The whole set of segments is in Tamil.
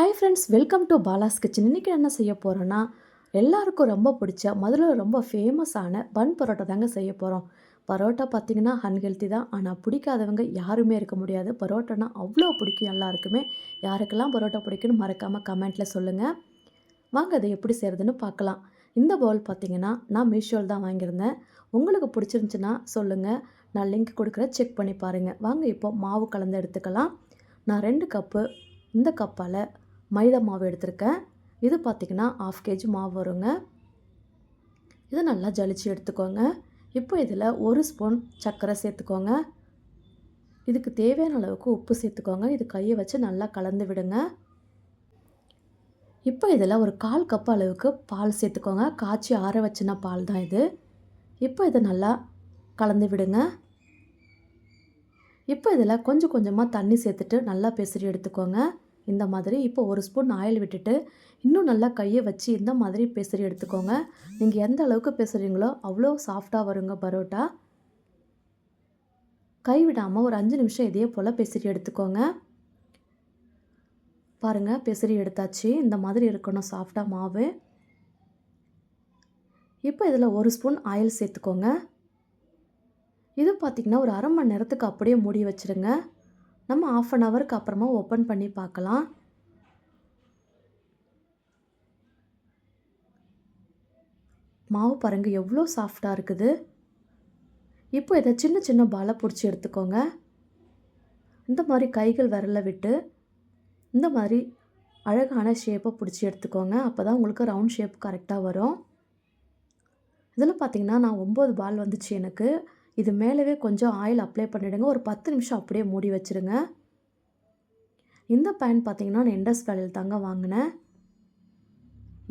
Hi friends, welcome to Bala's kitchen. இன்றைக்கி என்ன செய்ய போகிறோன்னா, எல்லாருக்கும் ரொம்ப பிடிச்ச மதுரையில் ரொம்ப ஃபேமஸான பன் பரோட்டா தாங்க செய்ய போகிறோம். பரோட்டா பார்த்திங்கன்னா அன்ஹெல்த்தி தான், ஆனால் பிடிக்காதவங்க யாருமே இருக்க முடியாது. பரோட்டானா அவ்வளோ பிடிக்கும் எல்லாருக்குமே. யாருக்கெல்லாம் பரோட்டா பிடிக்குன்னு மறக்காமல் கமெண்ட்டில் சொல்லுங்கள். வாங்க அதை எப்படி செய்கிறதுன்னு பார்க்கலாம். இந்த பவுல் பார்த்திங்கன்னா நான் மீஷோவில் தான் வாங்கியிருந்தேன். உங்களுக்கு பிடிச்சிருந்துச்சின்னா சொல்லுங்கள், நான் லிங்க் கொடுக்குறேன், செக் பண்ணி பாருங்கள். வாங்க இப்போ மாவு கலந்து எடுத்துக்கலாம். நான் 2 கப்பு இந்த கப்பால் மைதா மாவு எடுத்திருக்கேன். இது பார்த்திங்கன்னா 1/2 kg மாவு வருங்க. இதை நல்லா ஜலிச்சு எடுத்துக்கோங்க. இப்போ இதில் 1 ஸ்பூன் சர்க்கரை சேர்த்துக்கோங்க. இதுக்கு தேவையான அளவுக்கு உப்பு சேர்த்துக்கோங்க. இது கையை வச்சு நல்லா கலந்து விடுங்க. இப்போ இதில் ஒரு 1/4 கப் அளவுக்கு பால் சேர்த்துக்கோங்க. காய்ச்சி ஆற வச்சின பால் தான் இது. இப்போ இதை நல்லா கலந்து விடுங்க. இப்போ இதில் கொஞ்சம் கொஞ்சமாக தண்ணி சேர்த்துட்டு நல்லா பெசரி எடுத்துக்கோங்க. இந்த மாதிரி இப்போ 1 ஸ்பூன் ஆயில் விட்டுட்டு இன்னும் நல்லா கையை வச்சு இந்த மாதிரி பெசரி எடுத்துக்கோங்க. நீங்கள் எந்த அளவுக்கு பெசறீங்களோ அவ்வளோ சாஃப்டாக வருங்க பரோட்டா. கைவிடாமல் ஒரு 5 நிமிஷம் இதே போல் பெசரி எடுத்துக்கோங்க. பாருங்கள், பெசரி எடுத்தாச்சு. இந்த மாதிரி இருக்கணும் சாஃப்டாக மாவு. இப்போ இதில் 1 ஸ்பூன் ஆயில் சேர்த்துக்கோங்க. இது பார்த்திங்கன்னா ஒரு 1/2 மணி நேரத்துக்கு அப்படியே மூடி வச்சுருங்க. நம்ம 1/2 ஹவருக்கு அப்புறமா ஓப்பன் பண்ணி பார்க்கலாம். மாவு பாருங்கள் எவ்வளோ சாஃப்டாக இருக்குது. இப்போ இதை சின்ன சின்ன பாலாக பிடிச்சி எடுத்துக்கோங்க. இந்த மாதிரி கைகள் விரல விட்டு இந்த மாதிரி அழகான ஷேப்பை பிடிச்சி எடுத்துக்கோங்க. அப்போ தான் உங்களுக்கு ரவுண்ட் ஷேப் கரெக்டாக வரும். இதில் பார்த்திங்கன்னா நான் 9 பால் வந்துச்சு எனக்கு. இது மேலவே கொஞ்சம் ஆயில் அப்ளை பண்ணிவிடுங்க. ஒரு 10 நிமிஷம் அப்படியே மூடி வச்சுருங்க. இந்த பேன் பார்த்திங்கன்னா நான் இண்டஸ் வேலையில் தாங்க வாங்கினேன்.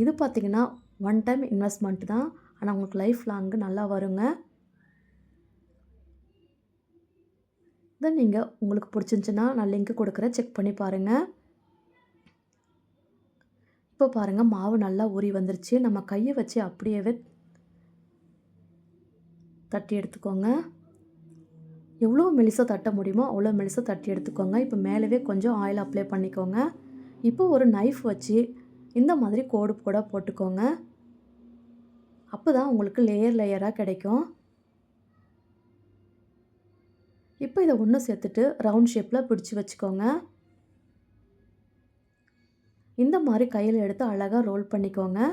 இது பார்த்திங்கன்னா 1 டைம் இன்வெஸ்ட்மெண்ட் தான், ஆனால் உங்களுக்கு லைஃப் லாங்கு நல்லா வருங்க. இதை நீங்கள் உங்களுக்கு பிடிச்சிருந்துச்சின்னா நான் லிங்க் கொடுக்குறேன், செக் பண்ணி பாருங்கள். இப்போ பாருங்கள் மாவு நல்லா ஊறி வந்துருச்சு. நம்ம கையை வச்சு அப்படியே தட்டி எடுத்துக்கோங்க. எவ்வளோ மெலிசாக தட்ட முடியுமோ அவ்வளோ மெலிசாக தட்டி எடுத்துக்கோங்க. இப்போ மேலவே கொஞ்சம் ஆயில் அப்ளை பண்ணிக்கோங்க. இப்போ ஒரு நைஃப் வச்சு இந்த மாதிரி கோடு கோடாக போட்டுக்கோங்க. அப்போ தான் உங்களுக்கு லேயர் லேயராக கிடைக்கும். இப்போ இதை ஒன்று சேர்த்துட்டு ரவுண்ட் ஷேப்பில் பிடிச்சி வச்சுக்கோங்க. இந்த மாதிரி கையில் எடுத்து அழகாக ரோல் பண்ணிக்கோங்க.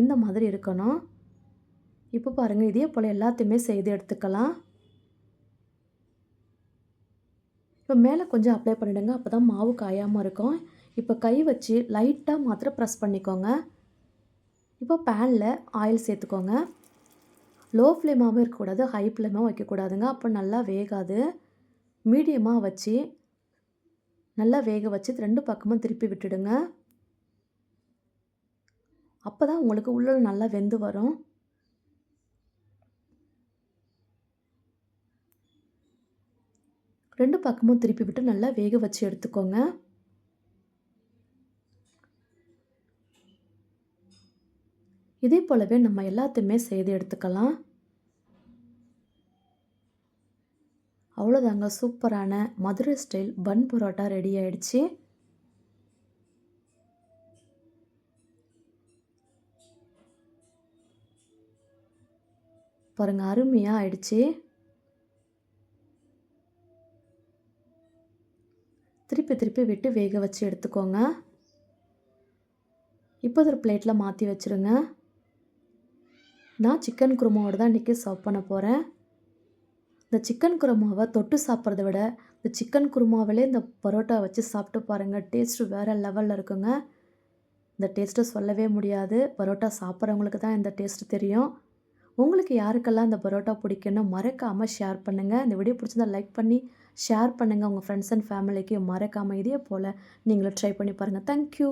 இந்த மாதிரி இருக்கணும். இப்போ பாருங்கள், இதே போல் எல்லாத்தையுமே செய்து எடுத்துக்கலாம். இப்போ மேலே கொஞ்சம் அப்ளை பண்ணிவிடுங்க, அப்போ தான் மாவு காயாமல் இருக்கும். இப்போ கை வச்சு லைட்டாக மாத்திரம் ப்ரெஸ் பண்ணிக்கோங்க. இப்போ பேனில் ஆயில் சேர்த்துக்கோங்க. லோ ஃப்ளேமாகவும் இருக்கக்கூடாது, ஹை ஃப்ளேமாகவும் வைக்கக்கூடாதுங்க. அப்போ நல்லா வேகாது. மீடியமாக வச்சு நல்லா வேக வச்சு 2 பக்கமும் திருப்பி விட்டுடுங்க. அப்போ தான் உங்களுக்கு உள்ள நல்லா வெந்து வரும். ரெண்டு பக்கமும் திருப்பி விட்டு நல்லா வேக வச்சு எடுத்துக்கோங்க. இதே போலவே நம்ம எல்லாத்தையுமே செய்து எடுத்துக்கலாம். அவ்வளோதாங்க, சூப்பரான மதுரை ஸ்டைல் பன் பரோட்டா ரெடி ஆயிடுச்சு. பாருங்கள், அருமையாக ஆயிடுச்சு. திருப்பி திருப்பி விட்டு வேக வச்சு எடுத்துக்கோங்க. இப்போ ஒரு பிளேட்டில் மாற்றி வச்சுருங்க. நான் சிக்கன் குருமாவோடு தான் இன்றைக்கி சர்வ் பண்ண போகிறேன். இந்த சிக்கன் குருமாவை தொட்டு சாப்பிட்றத விட இந்த சிக்கன் குருமாவிலே இந்த பரோட்டா வச்சு சாப்பிட்டு பாருங்கள், டேஸ்ட்டு வேறு லெவலில் இருக்குங்க. இந்த டேஸ்ட்டை சொல்லவே முடியாது. பரோட்டா சாப்பிட்றவங்களுக்கு தான் இந்த டேஸ்ட்டு தெரியும். உங்களுக்கு யாருக்கெல்லாம் இந்த பரோட்டா பிடிக்குன்னு மறக்காமல் ஷேர் பண்ணுங்கள். இந்த வீடியோ பிடிச்சிருந்தா லைக் பண்ணி ஷேர் பண்ணுங்கள். உங்கள் ஃப்ரெண்ட்ஸ் அண்ட் ஃபேமிலிக்கு மறக்காமல் இதே போல் நீங்களும் ட்ரை பண்ணி பாருங்கள். தேங்க்யூ.